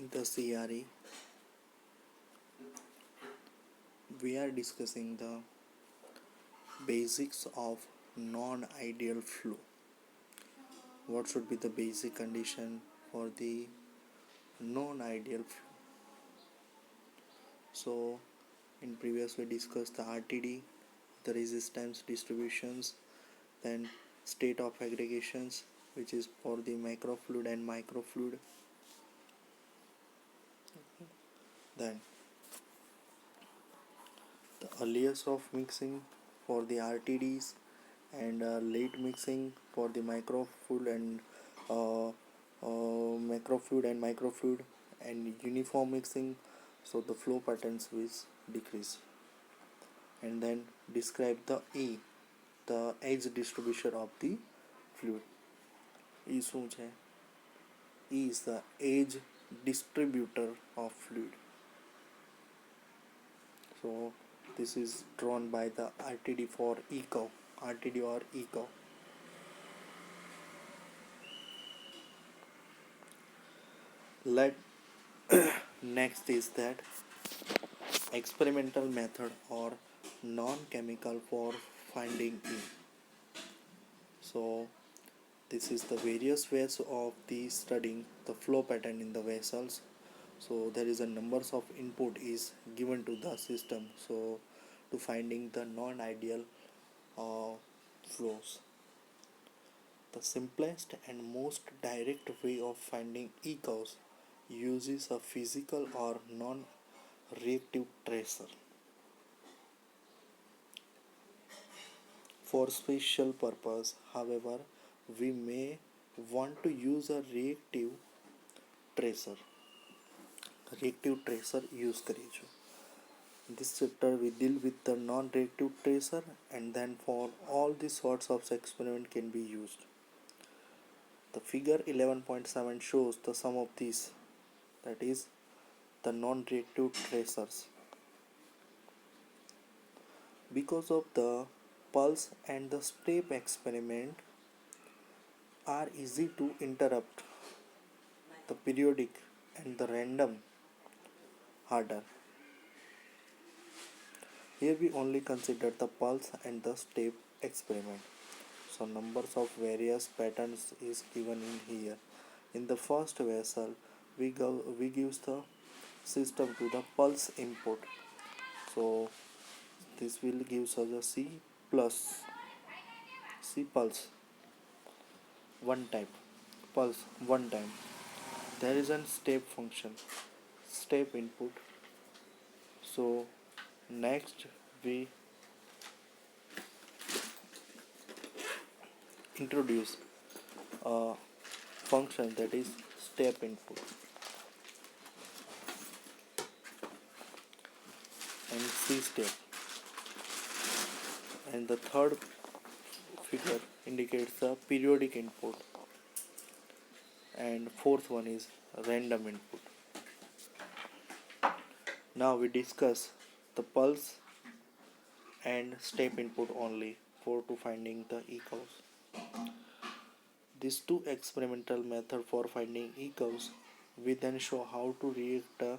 In the CRE, we are discussing the basics of non-ideal flow. What should be the basic condition for the non-ideal flow? So, in previous we discussed the RTD, the resistance distributions, then state of aggregations, which is for the macrofluid and microfluid. Then the earliest of mixing for the RTDs and late mixing for the uh, macrofluid and microfluid, and uniform mixing, so the flow patterns will decrease. And then describe the the age distribution of the fluid. E શું છે? E is the age distributor of fluid. So this is drawn by the RTD for E curve, RTD or E curve. Let next is that experimental method or non-chemical for finding E. So this is the various ways of the studying the flow pattern in the vessels. So there is a numbers of input is given to the system, so to finding the non-ideal uh, flows. The simplest and most direct way of finding E curves uses a physical or non-reactive tracer. For special purpose, however, we may want to use a tracer. reactive tracer use કરીએ છીએ. In this chapter we deal with the non-reactive tracer, and then for all these sorts of experiment can be used. The figure 11.7 shows the sum of these, that is the non-reactive tracers. Because of the pulse and the step experiment are easy to interrupt, the periodic and the random harder. Here we only consider the pulse and the step experiment. So numbers of various patterns is given in here. In the first vessel, we give the system to the pulse input. So this will give us a C pulse one time, pulse one time. There is a step function, step input. So next we introduce a function, that is step input, and C step. And the third figure indicates the periodic input, and fourth one is random input. Now we discuss the pulse and step input only for to finding the E curves. These two experimental method for finding E curves, we then show how to react the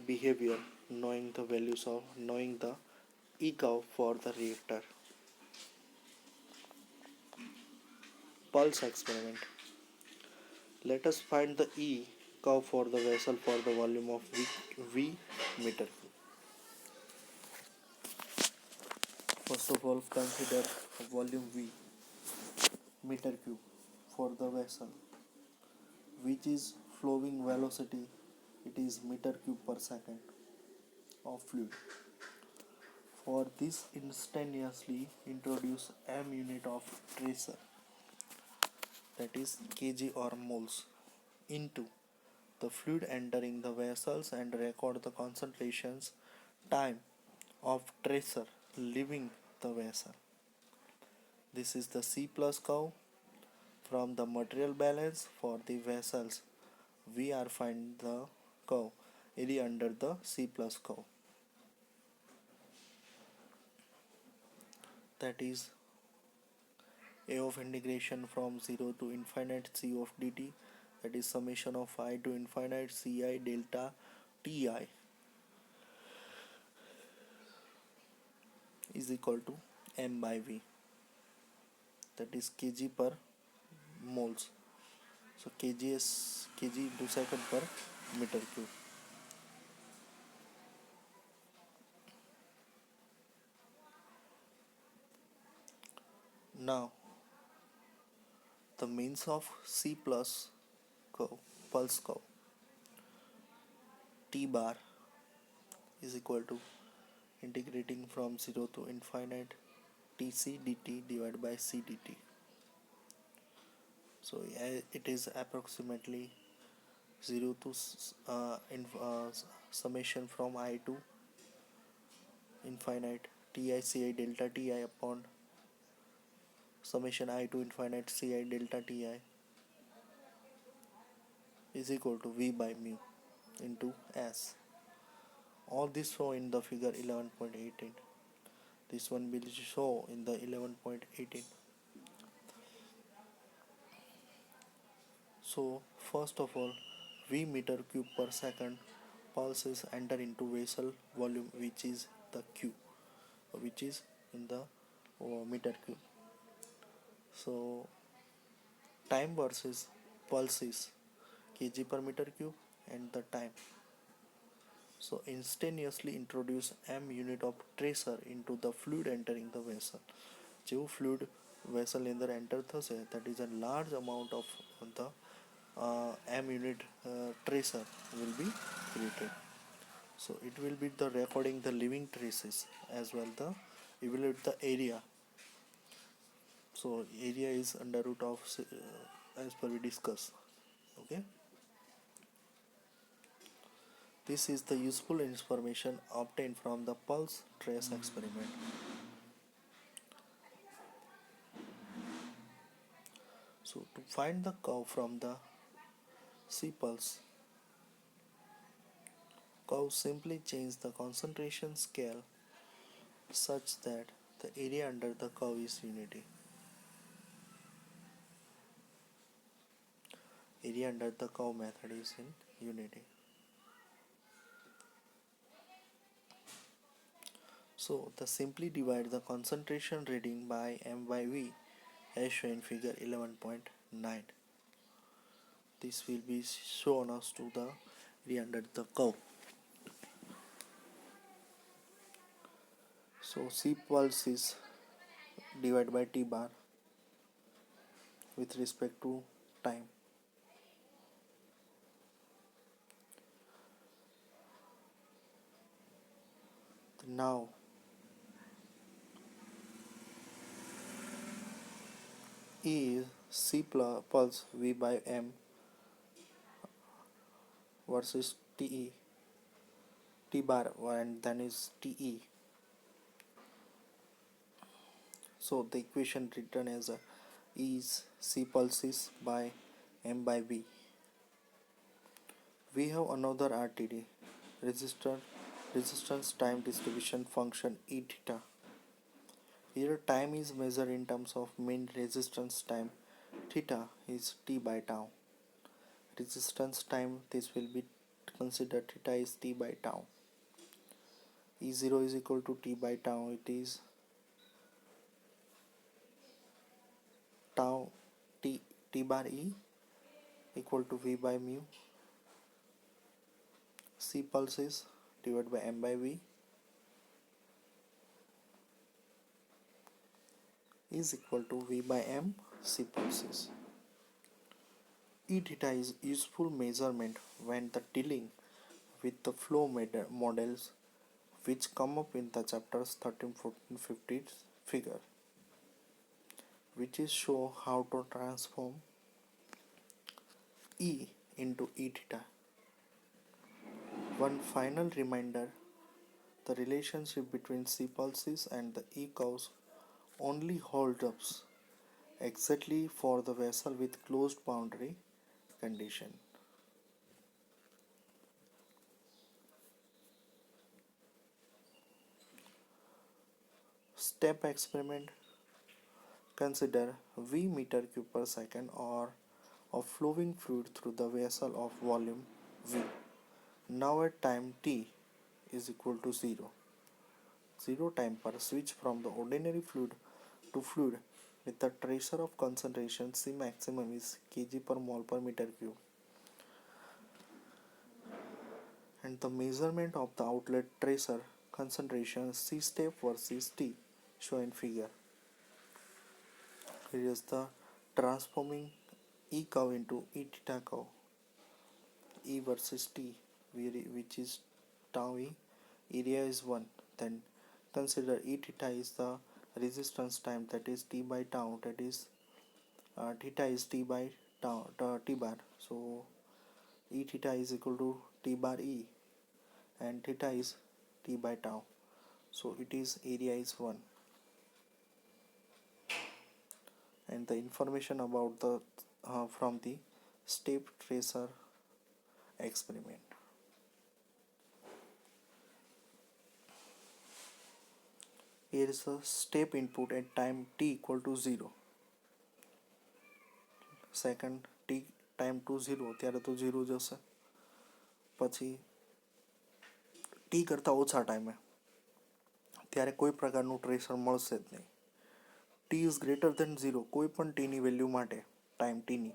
behavior knowing the E curve for the reactor. Pulse experiment. Let us find the E curve for the vessel for the volume of V meter cube. First of all, consider volume V meter cube for the vessel, which is flowing velocity, it is meter cube per second of fluid. For this, instantaneously introduce m unit of tracer, that is kg or moles, into the fluid entering the vessels and record the concentrations time of tracer leaving the vessel. This is the C plus curve. From the material balance for the vessels, we are find the curve area under the C plus curve, that is A of integration from 0 to infinite C of dt, that is summation of I to infinite Ci delta Ti is equal to m by v, that is kg per moles. So kg into second per meter cube. Now the means of C plus curve, pulse curve, t bar is equal to integrating from 0 to infinite tc dt divided by c dt. So it is approximately 0 to summation from I to infinite ti ci delta ti upon summation I to infinite ci delta ti is equal to v by mu into s. All this show in the figure 11.18. This one will show in the 11.18. So first of all, v meter cube per second pulses enter into vessel volume, which is the q, which is in the meter cube. So time versus pulses kg per meter cube and the time. So instantaneously introduce m unit of tracer into the fluid entering the vessel. જેવું fluid vessel ની અંદર enter થશે, that is a large amount of the m unit tracer will be created. So it will be the recording the living traces as well the evaluate the area. So area is under root of as per we discuss. Okay. This is the useful information obtained from the pulse trace experiment. So to find the curve from the C pulse curve, simply change the concentration scale such that the area under the curve is unity. Area under the curve method is in unity. So the simply divide the concentration reading by m by v as shown in figure 11.9. This will be shown us to the area under the curve. So C pulse is divided by T bar with respect to time. Now E is C pulse V by M versus TE, T bar, and then is TE. So the equation written as E is C pulses by M by V. We have another RTD, resistance time distribution function E theta. Here time is measured in terms of mean resistance time. Theta is T by tau. Resistance time, this will be considered theta is T by tau. E0 is equal to T by tau. It is tau T bar E equal to V by mu. C pulses divided by M by V is equal to V by M C pulses. E theta is useful measurement when the dealing with the flow models which come up in the chapters 13, 14, 15 figure, which is show how to transform E into E theta. One final reminder, the relationship between C pulses and the E curves only holds up exactly for the vessel with closed boundary condition. Step experiment. Consider V meter cube per second or of flowing fluid through the vessel of volume V. Now at time t is equal to 0. 0 time पर switch from the ordinary fluid to fluid with the tracer of concentration C maximum is kg per mole per meter cube, and the measurement of the outlet tracer concentration C step versus T shown in figure. Here is the transforming E curve into E theta curve. E versus T, which is tau E, area is 1. Then consider E theta is the resistance time, that is T by tau, that is theta is T by tau, T bar. So E theta is equal to T bar E and theta is T by tau. So it is area is 1. And the information about the from the step tracer experiment. Here is a step input at time t equal to 0. Second t time to 0 ત્યારે તો 0 જશે. પછી t કરતાં ઓછા ટાઈમે ત્યારે કોઈ પ્રકારનું ટ્રેસર મળશે જ નહીં. t ઇઝ ગ્રેટર ધેન 0 કોઈ પણ ટીની વેલ્યુ માટે ટાઈમ ટીની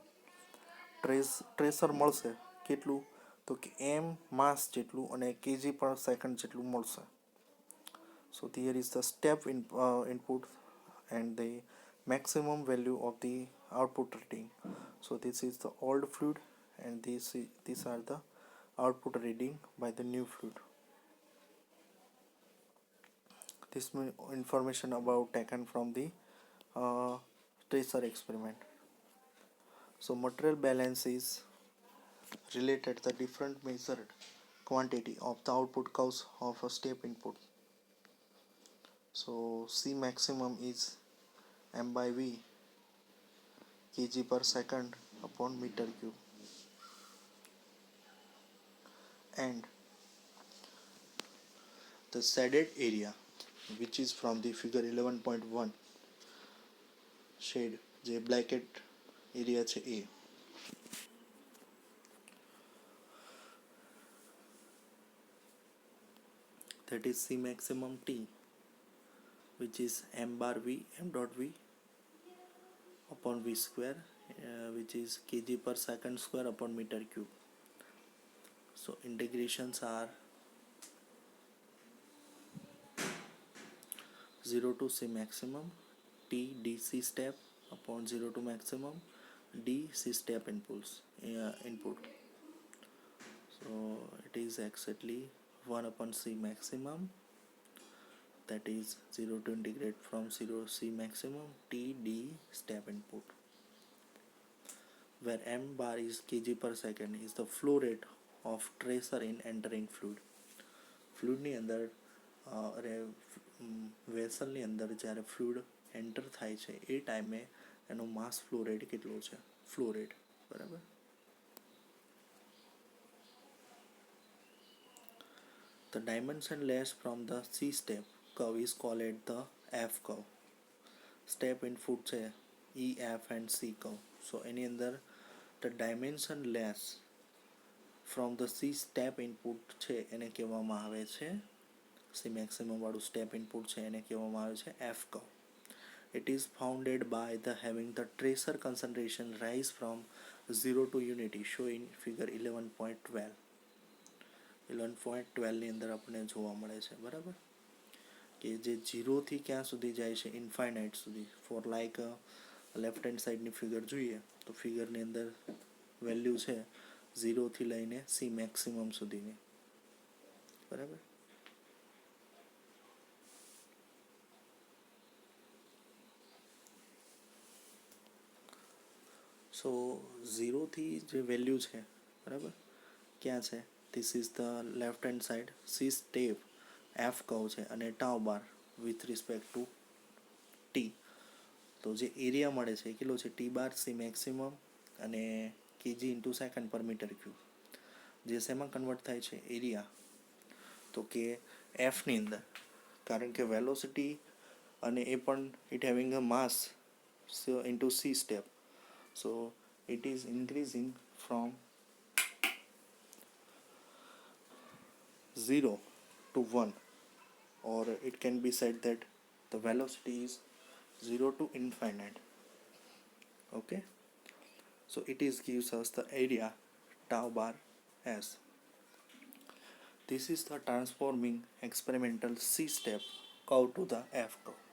ટ્રેસર મળશે કેટલું, તો કે m માસ જેટલું અને kg પર સેકન્ડ જેટલું મળશે. So here is the step input and the maximum value of the output reading. So this is the old fluid and these are the output reading by the new fluid. This information about taken from the tracer experiment. So material balance is related to the different measured quantity of the output curves of a step input. So C maximum is m by v kg per second upon meter cube, and the shaded area which is from the figure 11.1 shade જે blanket area છે A, that is C maximum T, which is m bar v m dot v upon v square, which is kg per second square upon meter cube. So integrations are 0 to C maximum T dc step upon 0 to maximum dc step input. So it is exactly 1 upon C maximum, that is 0 to integrate from 0 C maximum T d step input, where m bar is kg per second is the flow rate of tracer in entering fluid. ફ્લુઇડની અંદર વેસલની અંદર જ્યારે fluid enter થાય છે એ ટાઈમે એનો mass flow rate કેટલો છે, flow rate, બરાબર. The dimensionless from the C step curve is called the F curve. Step input છે E, F and C curve. So એની અંદર the dimensionless from the C step input છે એને કહેવામાં આવે છે, C maximum વાળું step input છે એને કહેવામાં આવે છે F curve. It is founded by the having the tracer concentration rise from 0 to unity, show in figure 11.12. 11.12 ની અંદર આપણે જોવા મળે છે, બરાબર, કે જે 0 થી ક્યાં સુધી જાય છે, ઇન્ફાઇનાઇટ સુધી. ફોર લાઈક લેફ્ટ હેન્ડ સાઈડની ફિગર જોઈએ તો ફિગરની અંદર વેલ્યુ છે 0 થી લઈને C મેક્સિમમ સુધીની, બરાબર. સો 0 થી જે વેલ્યુ છે, બરાબર, ક્યાં છે, this is the left hand side C step F curve છે અને tau bar with respect to T. તો જે એરિયા મળે છે એ કેટલો છે, T bar C maximum અને kg into second per meter cube, જે શેમાં કન્વર્ટ થાય છે, એરિયા. તો કે F ની અંદર, કારણ કે વેલોસિટી અને એ પણ it having a mass into C step, so it is increasing from 0 to 1, or it can be said that the velocity is 0 to infinite. Okay, so it is gives us the area tau bar s. This is the transforming experimental C step curve to the F2.